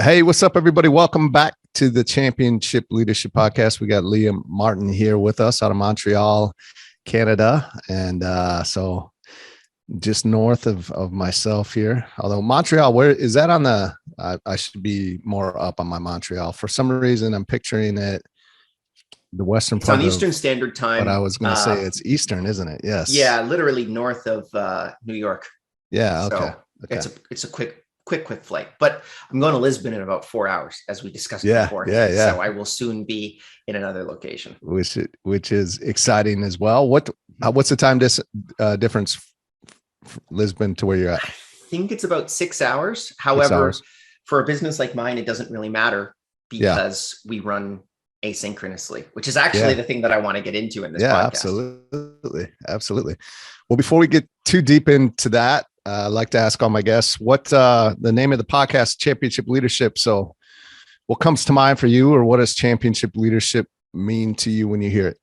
Hey, what's up, everybody? Welcome back to the Championship Leadership Podcast. We got Liam Martin here with us out of Montreal, Canada. And so just north of myself here. Although Montreal, where is that on the? I should be more up on my Montreal. For some reason, I'm picturing it the western It's on part Eastern of, Standard but I Time. was going to say it's Eastern, isn't it? Yes. Yeah, literally north of New York. Yeah. Okay. So Okay. it's a quick flight. But I'm going to Lisbon in about 4 hours, as we discussed Yeah. Yeah. beforehand. Yeah. So I will soon be in another location. Which is exciting as well. What's the time difference Lisbon to where you're at? I think it's about 6 hours. 6 hours. However, for a business like mine, it doesn't really matter because we run asynchronously, which is actually the thing that I want to get into in this podcast. Absolutely. Well, before we get too deep into that, I'd like to ask all my guests what the name of the podcast, Championship Leadership. So what comes to mind for you, or what does championship leadership mean to you when you hear it?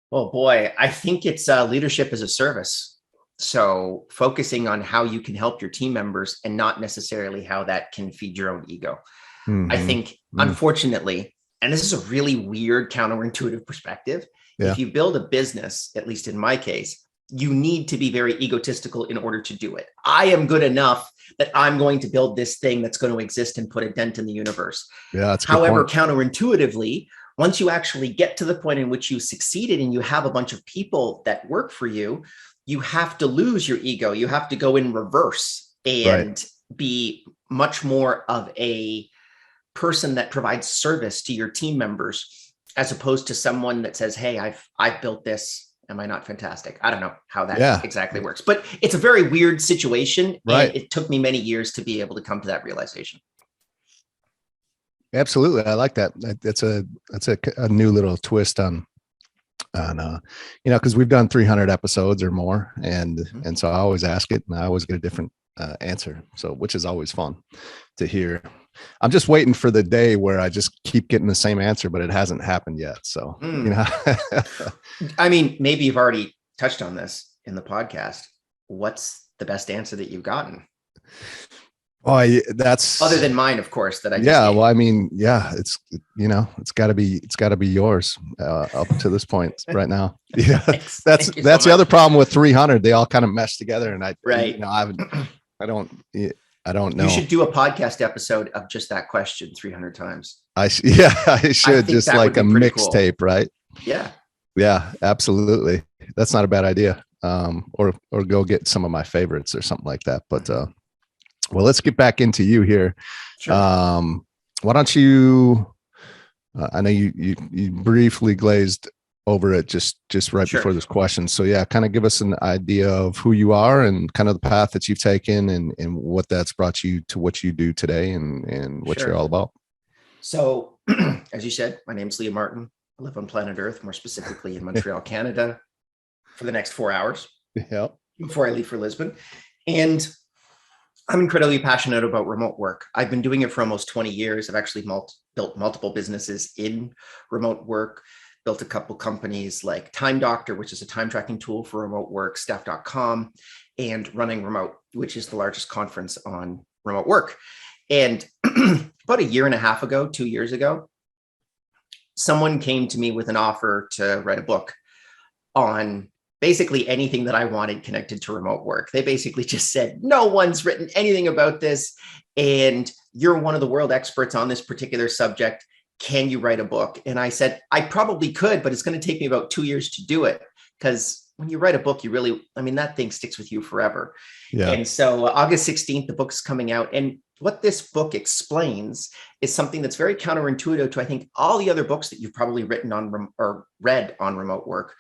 Oh boy, I think it's leadership as a service. So focusing on how you can help your team members and not necessarily how that can feed your own ego. I think, unfortunately, and this is a really weird counterintuitive perspective. If you build a business, at least in my case, you need to be very egotistical in order to do it. I am good enough that I'm going to build this thing that's going to exist and put a dent in the universe. Yeah, that's however, counterintuitively, once you actually get to the point in which you succeeded and you have a bunch of people that work for you, you have to lose your ego. You have to go in reverse and be much more of a person that provides service to your team members, as opposed to someone that says, hey, I've built this. Am I not fantastic? I don't know how that exactly works, but it's a very weird situation. And it took me many years to be able to come to that realization. Absolutely. I like that. That's a new little twist on because we've done 300 episodes or more. And so I always ask it and I always get a different answer. So, which is always fun to hear. I'm just waiting for the day where I just keep getting the same answer, but it hasn't happened yet. So, I mean, maybe you've already touched on this in the podcast. What's the best answer that you've gotten? Oh, that's other than mine, of course. That I just gave. Well, I mean, it's it's got to be yours up to this point right now. Yeah, that's the other problem with 300. They all kind of mesh together, and I don't know. You should do a podcast episode of just that question 300 times. I should, just like a mixtape, cool. Right? Yeah, absolutely. That's not a bad idea. Or go get some of my favorites or something like that. But well, let's get back into you here. Sure. Why don't you? I know you briefly glazed over it just right before this question. So yeah, kind of give us an idea of who you are and kind of the path that you've taken and what that's brought you to what you do today and what you're all about. So as you said, my name's Liam Martin. I live on planet Earth, more specifically in Montreal, Canada, for the next 4 hours before I leave for Lisbon. And I'm incredibly passionate about remote work. I've been doing it for almost 20 years. I've actually built multiple businesses in remote work, built a couple companies like Time Doctor, which is a time tracking tool for remote work, staff.com, and Running Remote, which is the largest conference on remote work. And about a year and a half ago, 2 years ago, someone came to me with an offer to write a book on basically anything that I wanted connected to remote work. They basically just said, no one's written anything about this, and you're one of the world experts on this particular subject. Can you write a book? And I said, I probably could, but it's going to take me about 2 years to do it. Because when you write a book, that thing sticks with you forever. Yeah. And so August 16th, the book's coming out. And what this book explains is something that's very counterintuitive to, I think, all the other books that you've probably written on or read on remote work,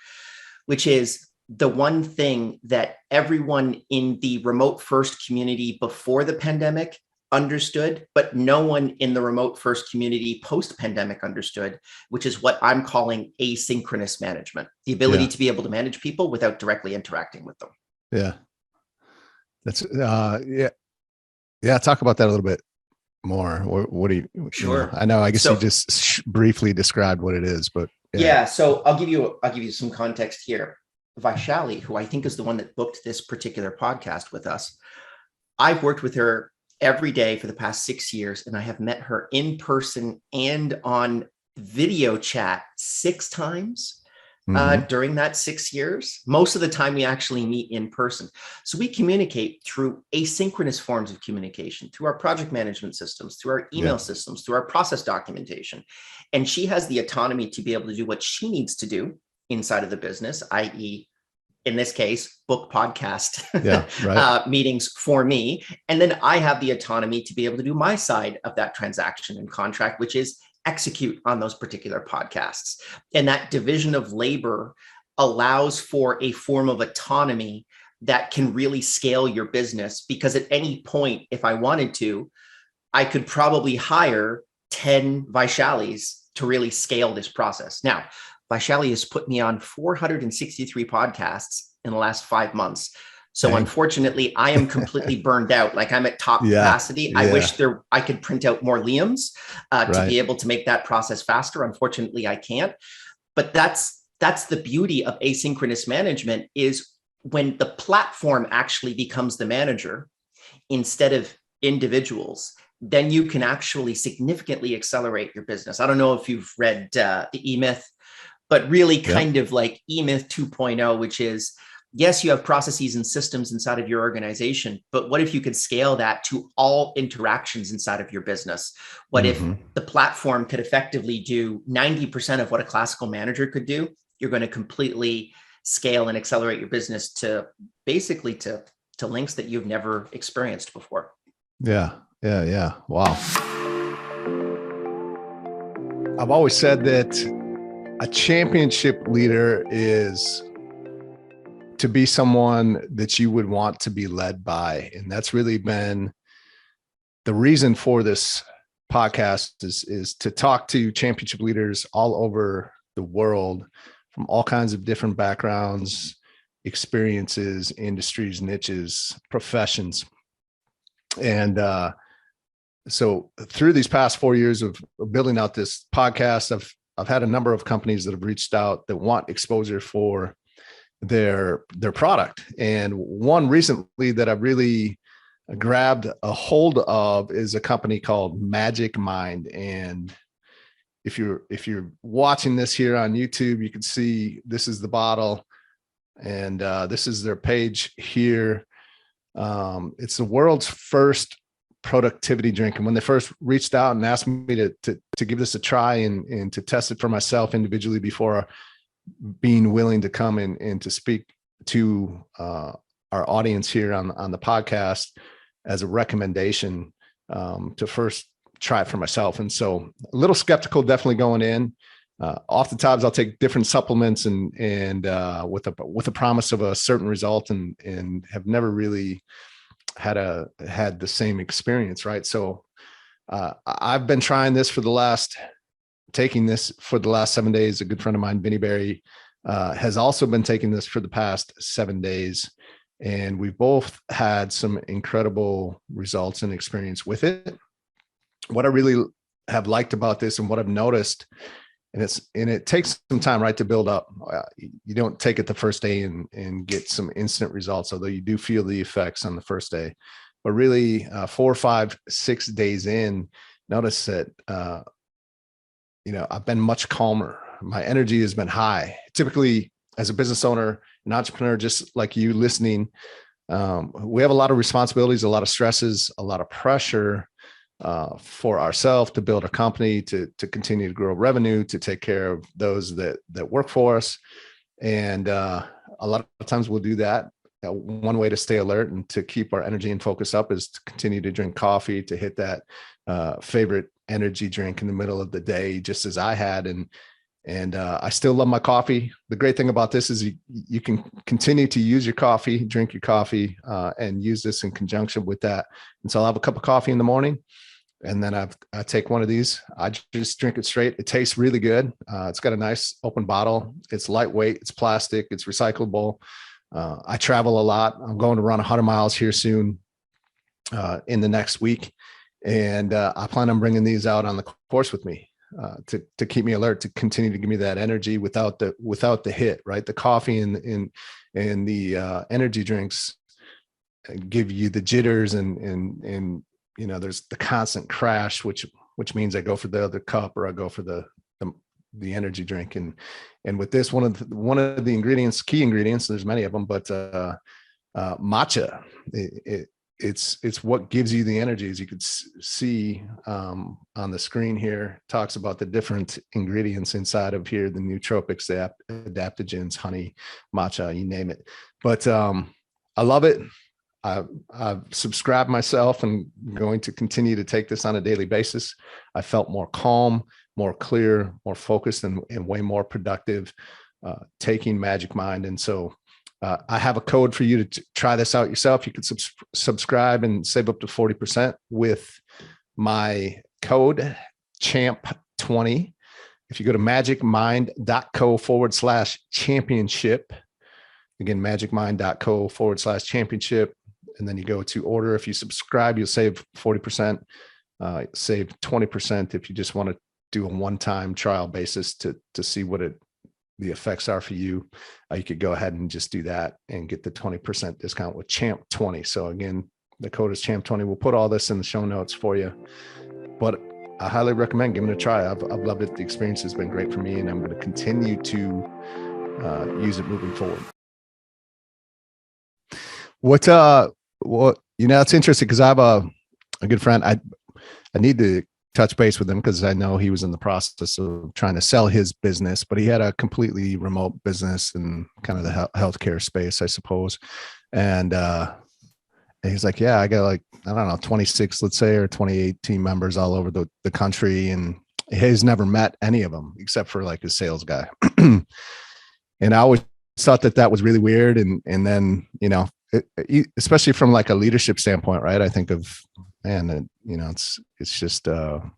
which is the one thing that everyone in the remote first community before the pandemic understood, but no one in the remote first community post-pandemic understood, which is what I'm calling asynchronous management, the ability to be able to manage people without directly interacting with them. Yeah. That's talk about that a little bit more. What do you? Sure. I know. I guess you just briefly described what it is, but So I'll give you some context here. Vaishali, who I think is the one that booked this particular podcast with us, I've worked with her every day for the past 6 years, and I have met her in person and on video chat 6 times during that 6 years. Most of the time we actually meet in person. So we communicate through asynchronous forms of communication, through our project management systems, through our email systems, through our process documentation. And she has the autonomy to be able to do what she needs to do inside of the business, i.e., in this case, book podcast meetings for me. And then I have the autonomy to be able to do my side of that transaction and contract, which is execute on those particular podcasts. And that division of labor allows for a form of autonomy that can really scale your business, because at any point, if I wanted to, I could probably hire 10 Vaishalis to really scale this process. Now, Vaishali has put me on 463 podcasts in the last 5 months. So unfortunately, I am completely burned out. Like, I'm at top capacity. I wish I could print out more Liams to be able to make that process faster. Unfortunately, I can't. But that's the beauty of asynchronous management, is when the platform actually becomes the manager instead of individuals, then you can actually significantly accelerate your business. I don't know if you've read the E-Myth, but really kind of like E-Myth 2.0, which is, yes, you have processes and systems inside of your organization, but what if you could scale that to all interactions inside of your business? What if the platform could effectively do 90% of what a classical manager could do? You're going to completely scale and accelerate your business to basically to links that you've never experienced before. Yeah. Wow. I've always said that a championship leader is to be someone that you would want to be led by. And that's really been the reason for this podcast, is to talk to championship leaders all over the world, from all kinds of different backgrounds, experiences, industries, niches, professions. And so through these past 4 years of building out this podcast, I've had a number of companies that have reached out that want exposure for their product. And one recently that I really grabbed a hold of is a company called Magic Mind. And if you're watching this here on YouTube, you can see this is the bottle, and this is their page here. It's the world's first productivity drink. And when they first reached out and asked me to give this a try and to test it for myself individually before being willing to come and to speak to our audience here on the podcast as a recommendation, to first try it for myself. And so a little skeptical, definitely going in. Oftentimes I'll take different supplements and with a promise of a certain result, and have never really had the same experience. Right. So I've been trying this taking this for the last 7 days. A good friend of mine, Vinny Berry, has also been taking this for the past 7 days. And we've both had some incredible results and experience with it. What I really have liked about this, and what I've noticed, and it takes some time, right, to build up. You don't take it the first day and get some instant results, although you do feel the effects on the first day. But really 4, 5, 6 days in, notice that, I've been much calmer. My energy has been high. Typically, as a business owner, an entrepreneur, just like you listening, we have a lot of responsibilities, a lot of stresses, a lot of pressure for ourselves to build a company, to continue to grow revenue, to take care of those that work for us. And a lot of times we'll do that. One way to stay alert and to keep our energy and focus up is to continue to drink coffee, to hit that favorite energy drink in the middle of the day, just as I had. And I still love my coffee. The great thing about this is you can continue to use your coffee, drink your coffee, and use this in conjunction with that. And so I'll have a cup of coffee in the morning, and then I take one of these. I just drink it straight. It tastes really good. It's got a nice open bottle. It's lightweight. It's plastic. It's recyclable. I travel a lot. I'm going to run 100 miles here soon in the next week. And I plan on bringing these out on the course with me to keep me alert, to continue to give me that energy without the hit, right? The coffee and the energy drinks give you the jitters and there's the constant crash, which means I go for the other cup or I go for the energy drink. And with this, one of the ingredients, key ingredients, there's many of them, but matcha, it's what gives you the energy. As you could see on the screen here, talks about the different ingredients inside of here, the nootropics, the adaptogens, honey, matcha, you name it. But I love it. I've subscribed myself and going to continue to take this on a daily basis. I felt more calm, more clear, more focused, and way more productive taking Magic Mind. And so I have a code for you to try this out yourself. You could subscribe and save up to 40% with my code CHAMP20. If you go to magicmind.co/championship, again, magicmind.co/championship, and then you go to order. If you subscribe, you'll save 40%, save 20% if you just want to do a one-time trial basis to see what the effects are for you. You could go ahead and just do that and get the 20% discount with CHAMP20. So again, the code is CHAMP20. We'll put all this in the show notes for you, but I highly recommend giving it a try. I've loved it. The experience has been great for me, and I'm going to continue to use it moving forward. It's interesting because I have a good friend. I need to touch base with him because I know he was in the process of trying to sell his business, but he had a completely remote business in kind of the healthcare space, I suppose. And he's like, yeah, I got 26, let's say, or 28 team members all over the country. And he's never met any of them except for like his sales guy. And I always thought that was really weird. And then, especially from like a leadership standpoint, right? I think of, man, it's just, in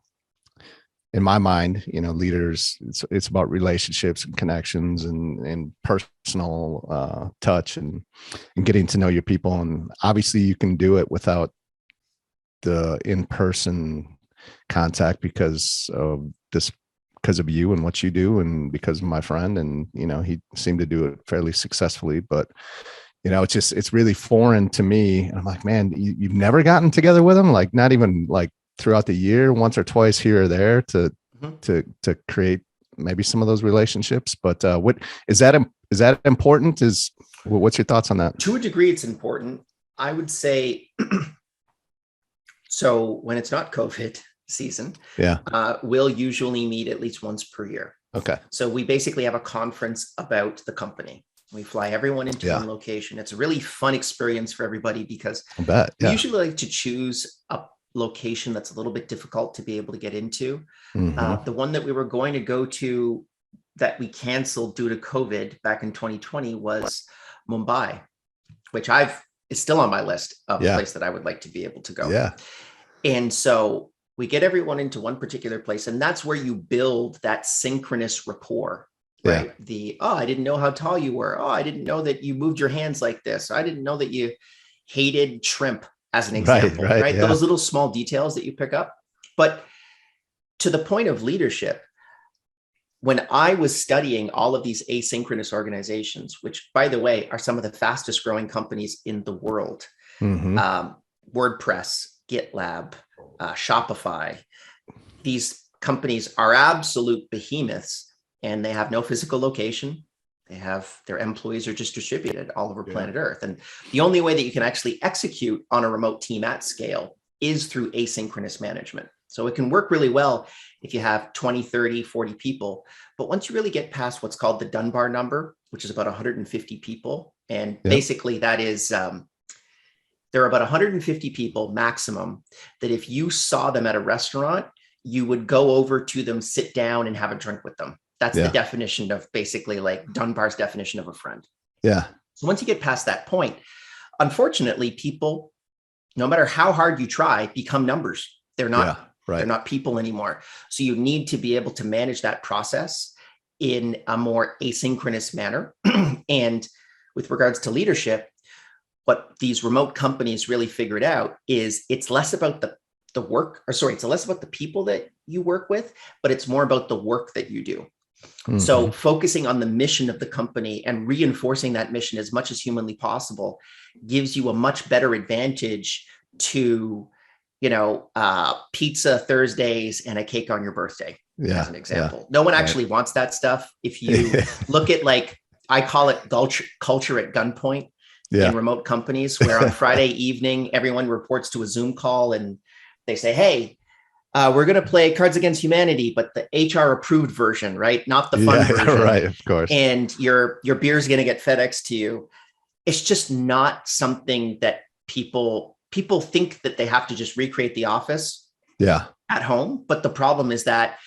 my mind, leaders, it's about relationships and connections and personal touch and getting to know your people. And obviously you can do it without the in-person contact because of you and what you do, and because of my friend. And, he seemed to do it fairly successfully, but it's really foreign to me. And I'm like, man, you've never gotten together with them, like not even like throughout the year, once or twice here or there to create maybe some of those relationships. But what is that important? What's your thoughts on that? To a degree, it's important. I would say, so when it's not COVID season, we'll usually meet at least once per year. Okay. So we basically have a conference about the company. We fly everyone into one location. It's a really fun experience for everybody because we usually like to choose a location that's a little bit difficult to be able to get into. Mm-hmm. The one that we were going to go to that we canceled due to COVID back in 2020 was Mumbai, which is still on my list of a place that I would like to be able to go. Yeah. And so we get everyone into one particular place, and that's where you build that synchronous rapport. Right. I didn't know how tall you were. Oh, I didn't know that you moved your hands like this. I didn't know that you hated shrimp, as an example, right? Yeah. Those little small details that you pick up. But to the point of leadership, when I was studying all of these asynchronous organizations, which by the way, are some of the fastest growing companies in the world, WordPress, GitLab, Shopify, these companies are absolute behemoths. And they have no physical location. Their employees are just distributed all over planet Earth. And the only way that you can actually execute on a remote team at scale is through asynchronous management. So it can work really well if you have 20, 30, 40 people. But once you really get past what's called the Dunbar number, which is about 150 people, and basically that is, there are about 150 people maximum that if you saw them at a restaurant, you would go over to them, sit down and have a drink with them. That's the definition of basically like Dunbar's definition of a friend. Yeah. So once you get past that point, unfortunately, people, no matter how hard you try, become numbers. They're not, they're not people anymore. So you need to be able to manage that process in a more asynchronous manner. And with regards to leadership, what these remote companies really figured out is it's less about it's less about the people that you work with, but it's more about the work that you do. Mm-hmm. So focusing on the mission of the company and reinforcing that mission as much as humanly possible gives you a much better advantage to, pizza Thursdays and a cake on your birthday, as an example. Yeah. No one actually wants that stuff. If you look at, like, I call it culture at gunpoint in remote companies, where on Friday evening, everyone reports to a Zoom call and they say, hey, we're going to play Cards Against Humanity, but the HR approved version, right? Not the fun version. Right, of course. And your beer is going to get FedEx to you. It's just not something that people think that they have to just recreate the office at home. But the problem is that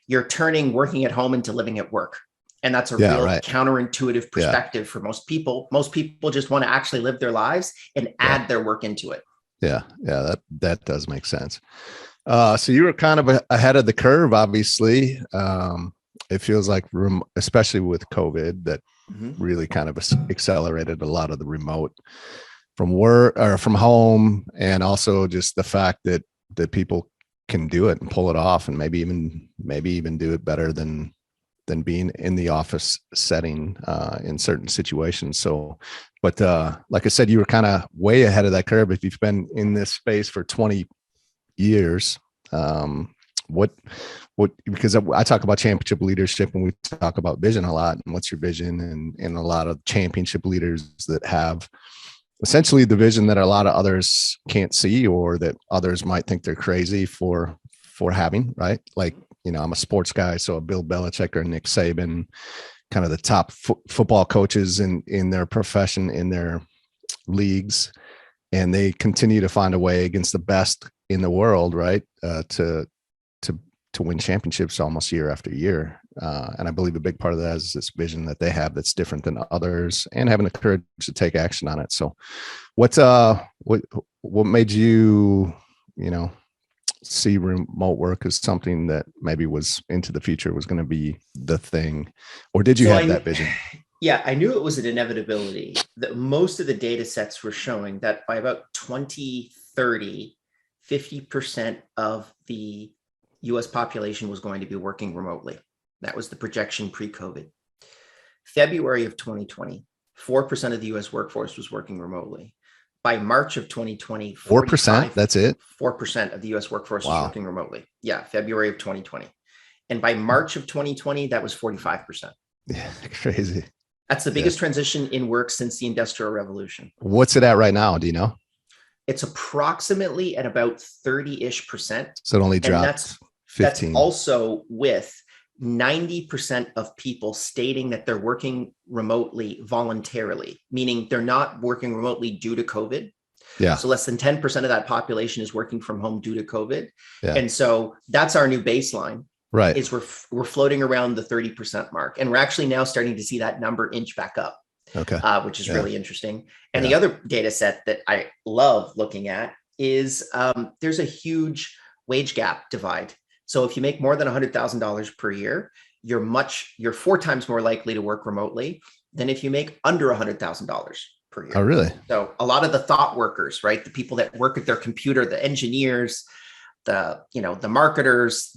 you're turning working at home into living at work. And that's a real counterintuitive perspective for most people. Most people just want to actually live their lives and add their work into it. Yeah. That does make sense. So you were kind of ahead of the curve, obviously. It feels like, especially with COVID, that really kind of accelerated a lot of the remote from work or from home, and also just the fact that people can do it and pull it off, and maybe even do it better than being in the office setting in certain situations. So, but like I said, you were kind of way ahead of that curve. If you've been in this space for 20 years, because I talk about championship leadership and we talk about vision a lot, and what's your vision, and a lot of championship leaders that have essentially the vision that a lot of others can't see, or that others might think they're crazy for having, right? Like, I'm a sports guy, so Bill Belichick or Nick Saban, kind of the top football coaches in their profession, in their leagues, and they continue to find a way against the best in the world, right? To win championships almost year after year. And I believe a big part of that is this vision that they have that's different than others, and having the courage to take action on it. So what made you, see remote work as something that maybe was into the future, was going to be the thing? Or did you have that vision? Yeah, I knew it was an inevitability. That most of the data sets were showing that by about 2030, 50% of the US population was going to be working remotely. That was the projection pre-COVID. February of 2020, 4% of the US workforce was working remotely. By March of 2020, 4%, that's it? 4% of the US workforce was working remotely. Yeah, February of 2020. And by March of 2020, that was 45%. Yeah, crazy. That's the biggest transition in work since the Industrial Revolution. What's it at right now? Do you know? It's approximately at about 30-ish%. So it only dropped 15. That's also with 90% of people stating that they're working remotely voluntarily, meaning they're not working remotely due to COVID. Yeah. So less than 10% of that population is working from home due to COVID. Yeah. And so that's our new baseline. Right. Is we're floating around the 30% mark. And we're actually now starting to see that number inch back up. Okay. Which is really interesting. And the other data set that I love looking at is there's a huge wage gap divide. So if you make more than $100,000 per year, you're 4 times more likely to work remotely than if you make under $100,000 per year. Oh, really? So a lot of the thought workers, right? The people that work at their computer, the engineers, the marketers,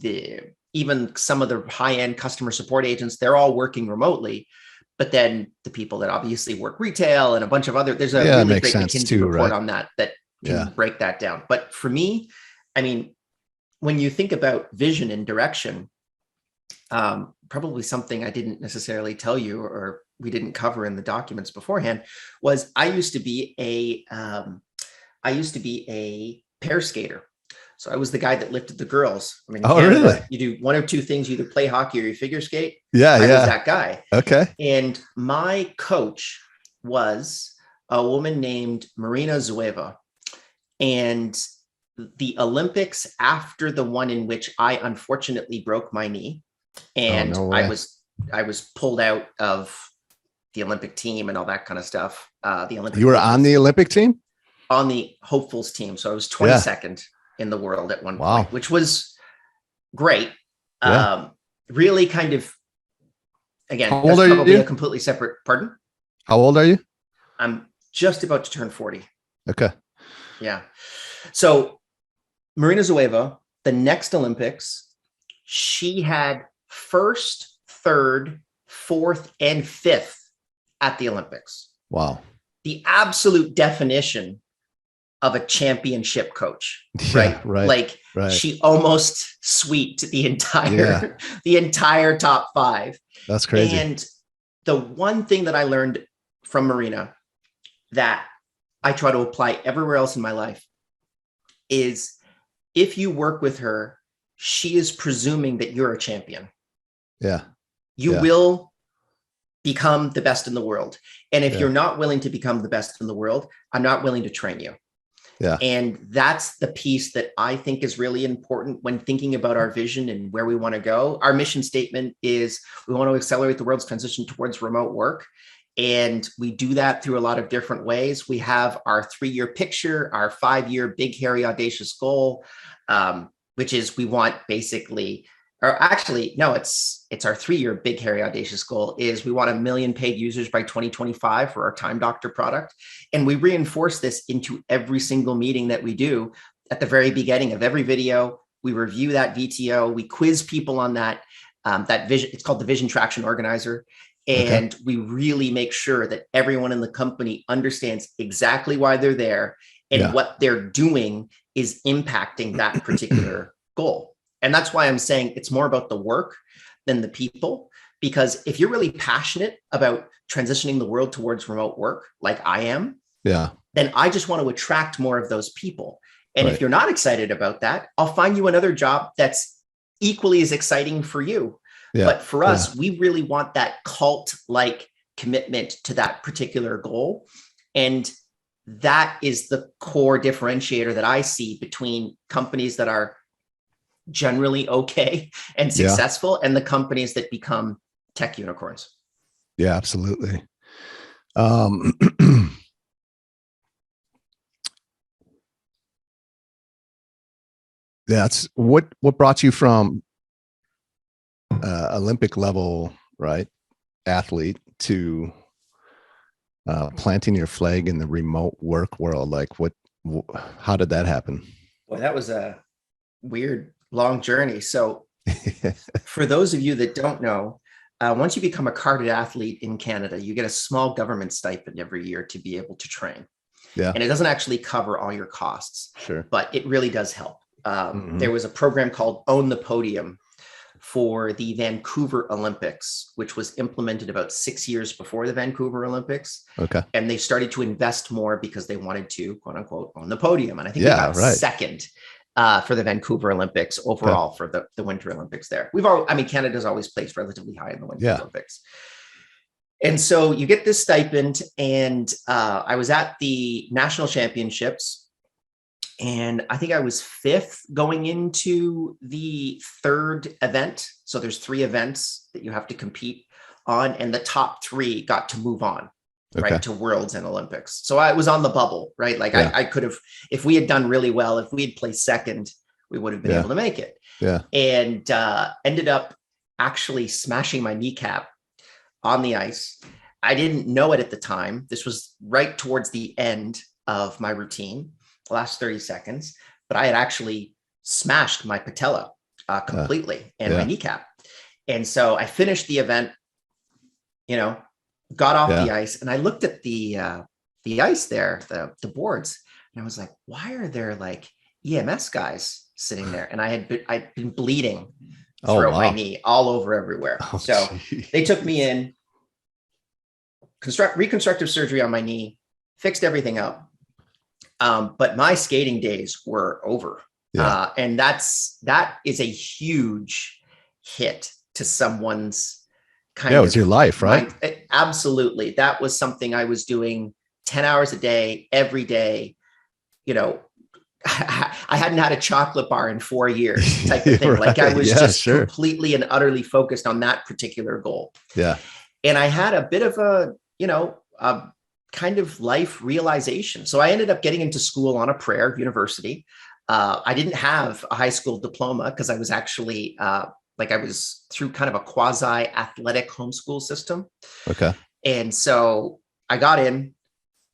even some of the high-end customer support agents, they're all working remotely. But then the people that obviously work retail and a bunch of other, there's a really great McKinsey report on that can break that down. But for me, I mean, when you think about vision and direction, probably something I didn't necessarily tell you or we didn't cover in the documents beforehand was I used to be a pair skater. So I was the guy that lifted the girls. I mean, really? You do one of two things: you either play hockey or you figure skate. Yeah, I was that guy. Okay. And my coach was a woman named Marina Zueva. And the Olympics after the one in which I unfortunately broke my knee, and I was pulled out of the Olympic team and all that kind of stuff. You were on the Olympic team? On the hopefuls team. So I was 22nd in the world at one point, which was great. Really kind of, again, that's probably a completely separate, pardon? How old are you? I'm just about to turn 40. Okay. Yeah. So Marina Zueva, the next Olympics, she had 1st, 3rd, 4th, and 5th at the Olympics. Wow. The absolute definition of a championship coach, Yeah, right? right. Like Right. she almost sweeped the entire top 5. That's crazy. And the one thing that I learned from Marina that I try to apply everywhere else in my life is if you work with her, she is presuming that you're a champion. Yeah. You will become the best in the world. And if you're not willing to become the best in the world, I'm not willing to train you. Yeah. And that's the piece that I think is really important when thinking about our vision and where we want to go. Our mission statement is we want to accelerate the world's transition towards remote work. And we do that through a lot of different ways. We have our 3-year picture, our 5-year big, hairy, audacious goal, which is we want basically, or actually, no, it's our 3-year big, hairy, audacious goal is we want 1 million paid users by 2025 for our Time Doctor product. And we reinforce this into every single meeting that we do. At the very beginning of every video, we review that VTO, we quiz people on that vision. It's called the Vision Traction Organizer. And we really make sure that everyone in the company understands exactly why they're there and what they're doing is impacting that particular goal. And that's why I'm saying it's more about the work than the people, because if you're really passionate about transitioning the world towards remote work, like I am, then I just want to attract more of those people. And if you're not excited about that, I'll find you another job that's equally as exciting for you. But for us, we really want that cult-like commitment to that particular goal. And that is the core differentiator that I see between companies that are generally okay and successful and the companies that become tech unicorns. Yeah, absolutely. That's what brought you from Olympic level, right, athlete to planting your flag in the remote work world. Like how did that happen? Well, that was a weird, long journey. So for those of you that don't know, once you become a carded athlete in Canada, you get a small government stipend every year to be able to train. And it doesn't actually cover all your costs, but it really does help. There was a program called Own the Podium for the Vancouver Olympics, which was implemented about 6 years before the Vancouver Olympics. And they started to invest more because they wanted to, quote unquote, own the podium. And I think they got second for the Vancouver Olympics overall for the Winter Olympics there. Canada's always placed relatively high in the Winter Olympics. And so you get this stipend, and I was at the national championships, and I think I was 5th going into the 3rd event. So there's 3 events that you have to compete on, and the top 3 got to move on, right, to Worlds and Olympics. So I was on the bubble, right? Like I could have, if we had done really well, if we had placed 2nd, we would have been able to make it. And ended up actually smashing my kneecap on the ice. I didn't know it at the time. This was right towards the end of my routine, last 30 seconds, but I had actually smashed my patella completely and my kneecap. And so I finished the event, got off the ice, and I looked at the ice there, the boards, and I was like, why are there like EMS guys sitting there? And I'd been bleeding throughout my knee all over everywhere. So they took me in, reconstructive surgery on my knee, fixed everything up. But my skating days were over. And that is a huge hit to someone's it was your life, right? Absolutely. That was something I was doing 10 hours a day, every day. I hadn't had a chocolate bar in 4 years type of thing. Like I was just completely and utterly focused on that particular goal. And I had a bit of a kind of life realization. So I ended up getting into school on a prayer, university. I didn't have a high school diploma because I was actually I was through kind of a quasi athletic homeschool system. And so I got in.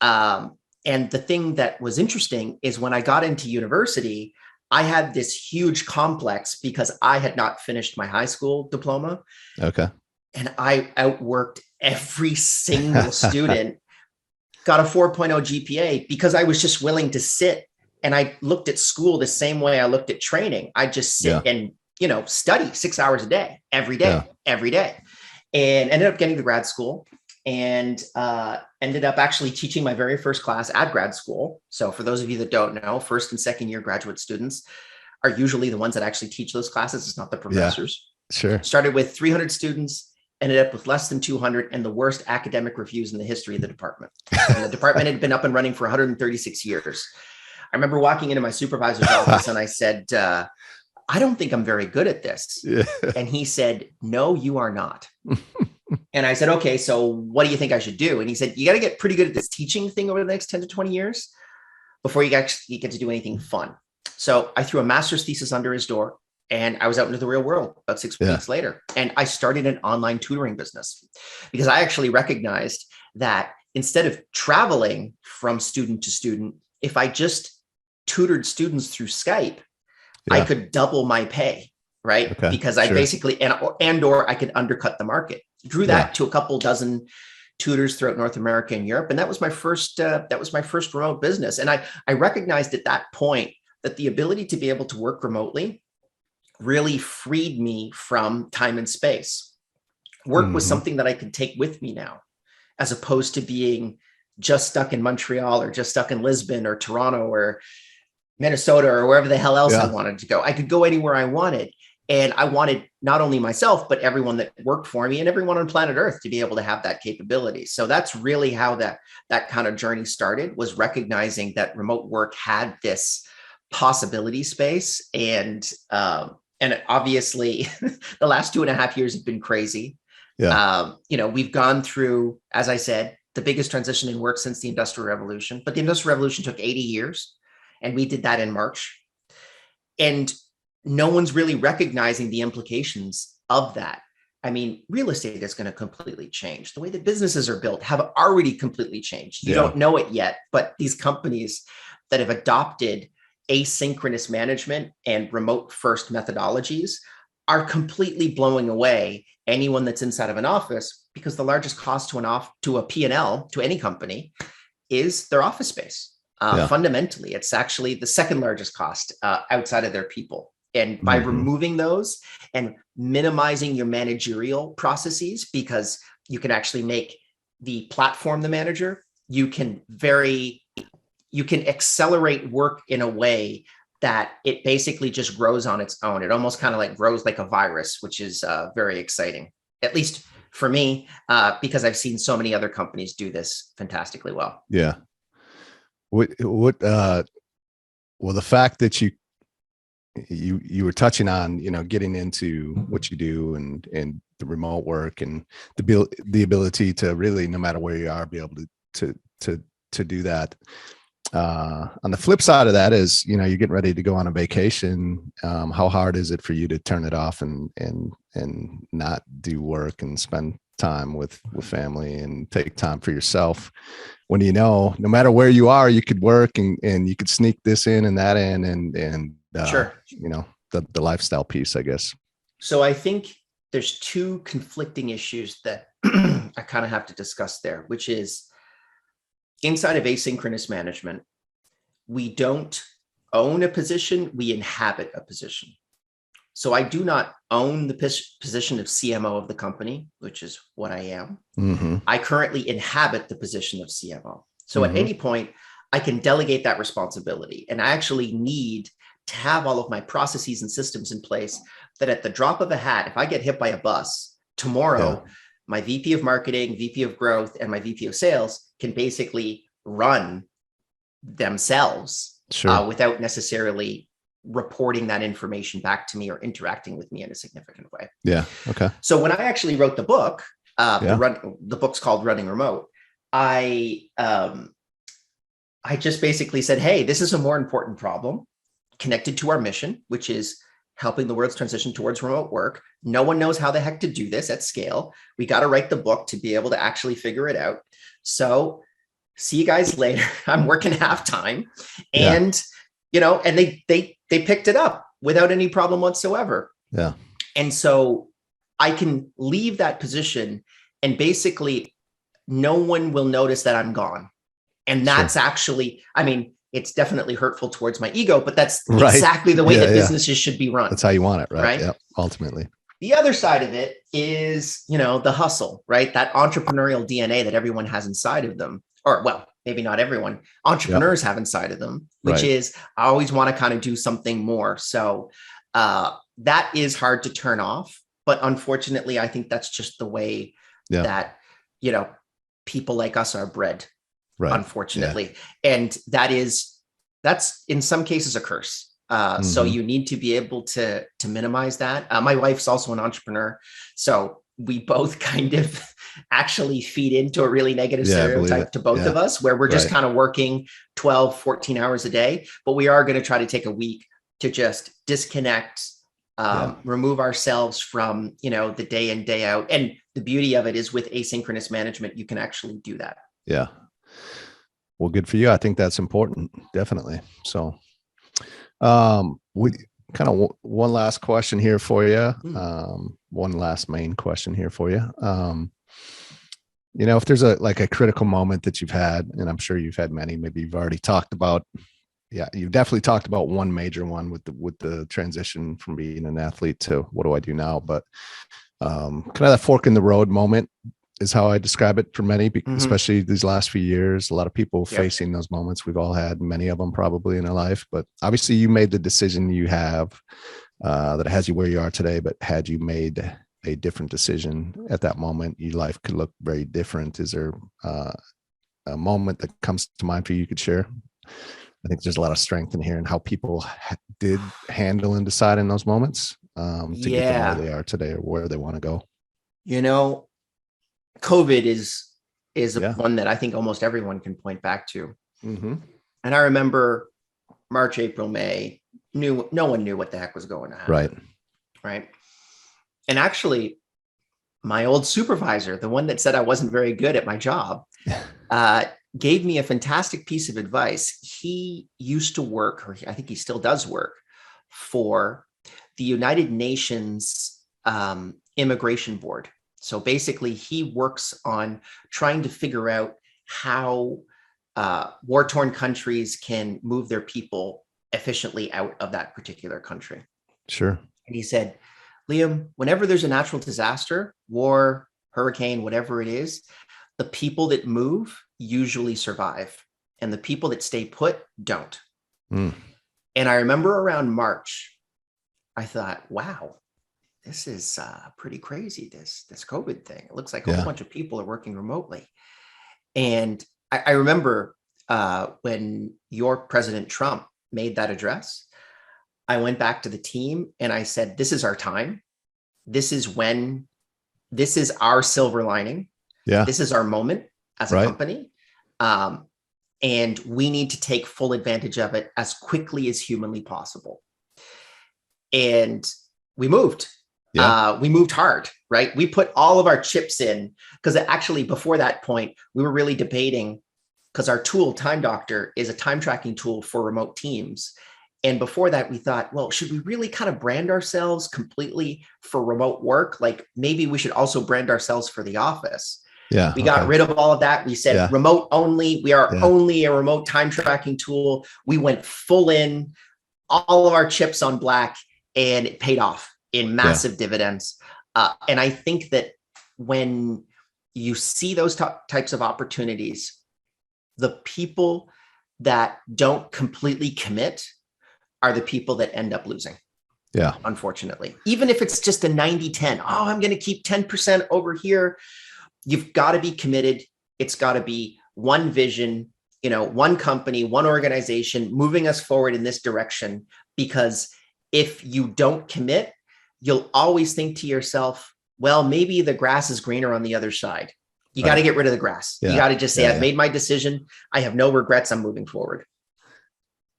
And the thing that was interesting is when I got into university, I had this huge complex because I had not finished my high school diploma. And I outworked every single student got a 4.0 GPA because I was just willing to sit, and I looked at school the same way I looked at training. I just sit and, study 6 hours a day, every day, and ended up getting to grad school, and ended up actually teaching my very first class at grad school. So for those of you that don't know, first and second year graduate students are usually the ones that actually teach those classes. It's not the professors. Sure. Started with 300 students, ended up with less than 200, and the worst academic reviews in the history of the department. And the department had been up and running for 136 years. I remember walking into my supervisor's office and I said, I don't think I'm very good at this. Yeah. And he said, no, you are not. And I said, okay, so what do you think I should do? And he said, you got to get pretty good at this teaching thing over the next 10 to 20 years before you actually get to do anything fun. So I threw a master's thesis under his door, and I was out into the real world about 6 weeks later. And I started an online tutoring business because I actually recognized that instead of traveling from student to student, if I just tutored students through Skype, I could double my pay, right? Okay, because I basically, or I could undercut the market. Drew that to a couple dozen tutors throughout North America and Europe. And that was my first remote business. And I recognized at that point that the ability to be able to work remotely really freed me from time and space. Work was something that I could take with me now, as opposed to being just stuck in Montreal or just stuck in Lisbon or Toronto or Minnesota or wherever the hell else I wanted to go. I could go anywhere I wanted. And I wanted not only myself, but everyone that worked for me and everyone on planet Earth to be able to have that capability. So that's really how that kind of journey started, was recognizing that remote work had this possibility space. And obviously the last 2.5 years have been crazy. We've gone through, as I said, the biggest transition in work since the Industrial Revolution, but the Industrial Revolution took 80 years and we did that in March. And no one's really recognizing the implications of that. I mean, real estate is going to completely change. The way that businesses are built have already completely changed. You don't know it yet, but these companies that have adopted asynchronous management and remote first methodologies are completely blowing away anyone that's inside of an office, because the largest cost to a P&L to any company is their office space. Fundamentally, it's actually the second largest cost outside of their people. And by removing those and minimizing your managerial processes, because you can actually make the platform the manager, you can accelerate work in a way that it basically just grows on its own. It almost kind of like grows like a virus, which is very exciting, at least for me, because I've seen so many other companies do this fantastically well. Yeah. Well, the fact that you were touching on, getting into what you do and the remote work and the ability to really, no matter where you are, be able to do that. On the flip side of that is, you're getting ready to go on a vacation. How hard is it for you to turn it off and not do work and spend time with family and take time for yourself, when no matter where you are, you could work and you could sneak this in and that in and sure. The lifestyle piece, I guess. So I think there's two conflicting issues that I kind of have to discuss there, which is inside of asynchronous management, we don't own a position, we inhabit a position. So I do not own the position of CMO of the company, which is what I am. I currently inhabit the position of CMO. So at any point, I can delegate that responsibility. And I actually need to have all of my processes and systems in place that at the drop of a hat, if I get hit by a bus tomorrow, my VP of marketing, VP of growth, and my VP of sales can basically run themselves without necessarily reporting that information back to me or interacting with me in a significant way. Yeah. Okay. So when I actually wrote the book, the book's called Running Remote, I just basically said, hey, this is a more important problem connected to our mission, which is helping the world's transition towards remote work. No one knows how the heck to do this at scale. We got to write the book to be able to actually figure it out. So see you guys later. I'm working half-time. And, and they picked it up without any problem whatsoever. Yeah. And so I can leave that position and basically no one will notice that I'm gone. And that's actually, I mean, it's definitely hurtful towards my ego, but that's exactly the way that businesses should be run. That's how you want it, right? Yep, ultimately. The other side of it is, the hustle, right? That entrepreneurial DNA that everyone has inside of them, or well, maybe not everyone, entrepreneurs have inside of them, which is, I always want to kind of do something more. So that is hard to turn off. But unfortunately, I think that's just the way that, people like us are bred, unfortunately. And that's in some cases a curse. So you need to be able to minimize that. My wife's also an entrepreneur. So we both kind of actually feed into a really negative stereotype to both of us, where we're just kind of working 12, 14 hours a day, but we are going to try to take a week to just disconnect, remove ourselves from, the day in, day out. And the beauty of it is with asynchronous management, you can actually do that. Yeah. Well, good for you. I think that's important. Definitely. So, we kind of one last question here for you. One last main question here for you. If there's a critical moment that you've had, and I'm sure you've had many, maybe you've already talked about, you've definitely talked about one major one with the transition from being an athlete to what do I do now? But kind of that fork in the road moment is how I describe it for many, especially these last few years. A lot of people facing those moments. We've all had many of them probably in our life, but obviously you made the decision you have that has you where you are today. But had you made a different decision at that moment, your life could look very different. Is there a moment that comes to mind for you could share? I think there's a lot of strength in here and how people did handle and decide in those moments to get them where they are today or where they want to go. COVID is one that I think almost everyone can point back to. And I remember March, April, May, no one knew what the heck was going on. Right. And actually, my old supervisor, the one that said I wasn't very good at my job, gave me a fantastic piece of advice. He used to work, or I think he still does work, for the United Nations Immigration Board. So basically, he works on trying to figure out how war-torn countries can move their people efficiently out of that particular country. Sure. And he said, Liam, whenever there's a natural disaster, war, hurricane, whatever it is, the people that move usually survive, and the people that stay put don't. And I remember around March, I thought, wow, this is pretty crazy, this COVID thing. It looks like a whole bunch of people are working remotely. And I remember when your President Trump made that address, I went back to the team and I said, this is our time. This is our silver lining. This is our moment as a company. And we need to take full advantage of it as quickly as humanly possible. And we moved. We moved hard, right? We put all of our chips in, because actually before that point, we were really debating, because our tool, Time Doctor, is a time tracking tool for remote teams. And before that, we thought, well, should we really kind of brand ourselves completely for remote work? Like maybe we should also brand ourselves for the office. We got rid of all of that. We said remote only. We are only a remote time tracking tool. We went full in, all of our chips on black, and it paid off in massive dividends. And I think that when you see those types of opportunities, the people that don't completely commit are the people that end up losing. Unfortunately, even if it's just a 90-10, I'm going to keep 10% over here. You've got to be committed. It's got to be one vision, one company, one organization moving us forward in this direction. Because if you don't commit, you'll always think to yourself, well, maybe the grass is greener on the other side. You got to get rid of the grass. You got to just say, I've made my decision. I have no regrets. I'm moving forward.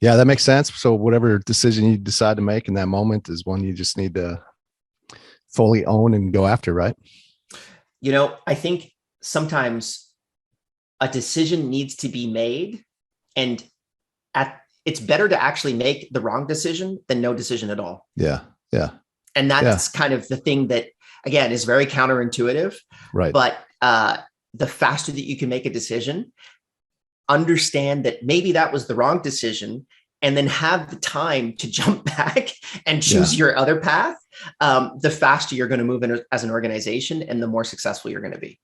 Yeah, that makes sense. So whatever decision you decide to make in that moment is one you just need to fully own and go after, right? I think sometimes a decision needs to be made, and it's better to actually make the wrong decision than no decision at all. And that's kind of the thing that, again, is very counterintuitive. But the faster that you can make a decision, understand that maybe that was the wrong decision, and then have the time to jump back and choose your other path, the faster you're going to move in as an organization and the more successful you're going to be.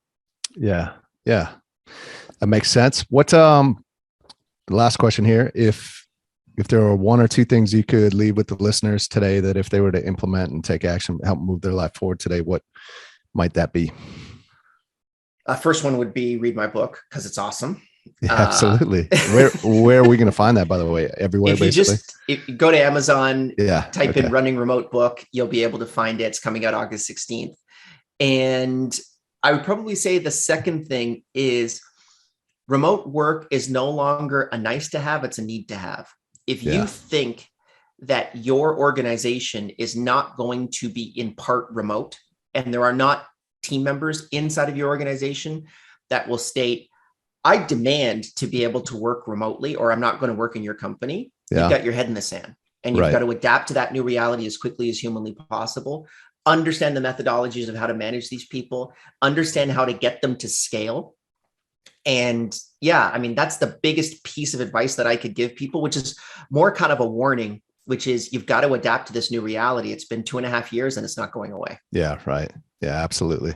Yeah. Yeah. That makes sense. What, the last question here, if there are one or two things you could leave with the listeners today that if they were to implement and take action, help move their life forward today, what might that be? First one would be read my book, because it's awesome. Yeah, absolutely. Where are we going to find that, by the way? Everywhere, if you basically? If you go to Amazon, type okay. in Running Remote book, you'll be able to find it. It's coming out August 16th. And I would probably say the second thing is remote work is no longer a nice to have, it's a need to have. If you think that your organization is not going to be in part remote, and there are not team members inside of your organization that will state, I demand to be able to work remotely, or I'm not going to work in your company. You've got your head in the sand, and you've got to adapt to that new reality as quickly as humanly possible. Understand the methodologies of how to manage these people, understand how to get them to scale. And I mean, that's the biggest piece of advice that I could give people, which is more kind of a warning, which is you've got to adapt to this new reality. It's been 2.5 years and it's not going away. Yeah, right. Yeah, absolutely.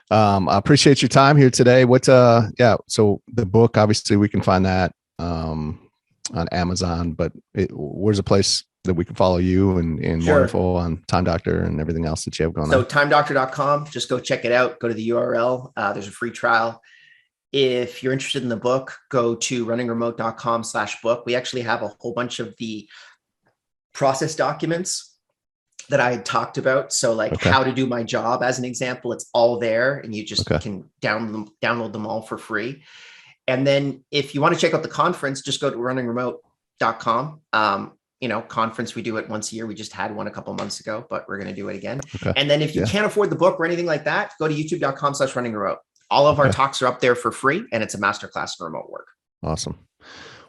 I appreciate your time here today. So the book, obviously we can find that on Amazon, but where's a place that we can follow you and more info on Time Doctor and everything else that you have going on? So timedoctor.com, just go check it out. Go to the URL. There's a free trial. If you're interested in the book, go to runningremote.com/book. We actually have a whole bunch of the process documents that I had talked about. So like how to do my job, as an example, it's all there, and you just can download them all for free. And then if you want to check out the conference, just go to runningremote.com. Conference, we do it once a year. We just had one a couple months ago, but we're going to do it again. And then if you can't afford the book or anything like that, go to youtube.com/runningremote. All of our talks are up there for free, and it's a masterclass in remote work. Awesome.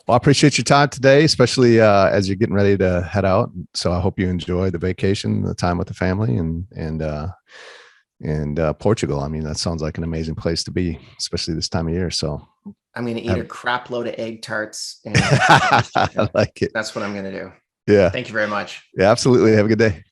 Well, I appreciate your time today, especially as you're getting ready to head out. So I hope you enjoy the vacation, the time with the family, and Portugal. I mean, that sounds like an amazing place to be, especially this time of year. So I'm going to eat a crap load of egg tarts. And I like it. That's what I'm going to do. Yeah. Thank you very much. Yeah, absolutely. Have a good day.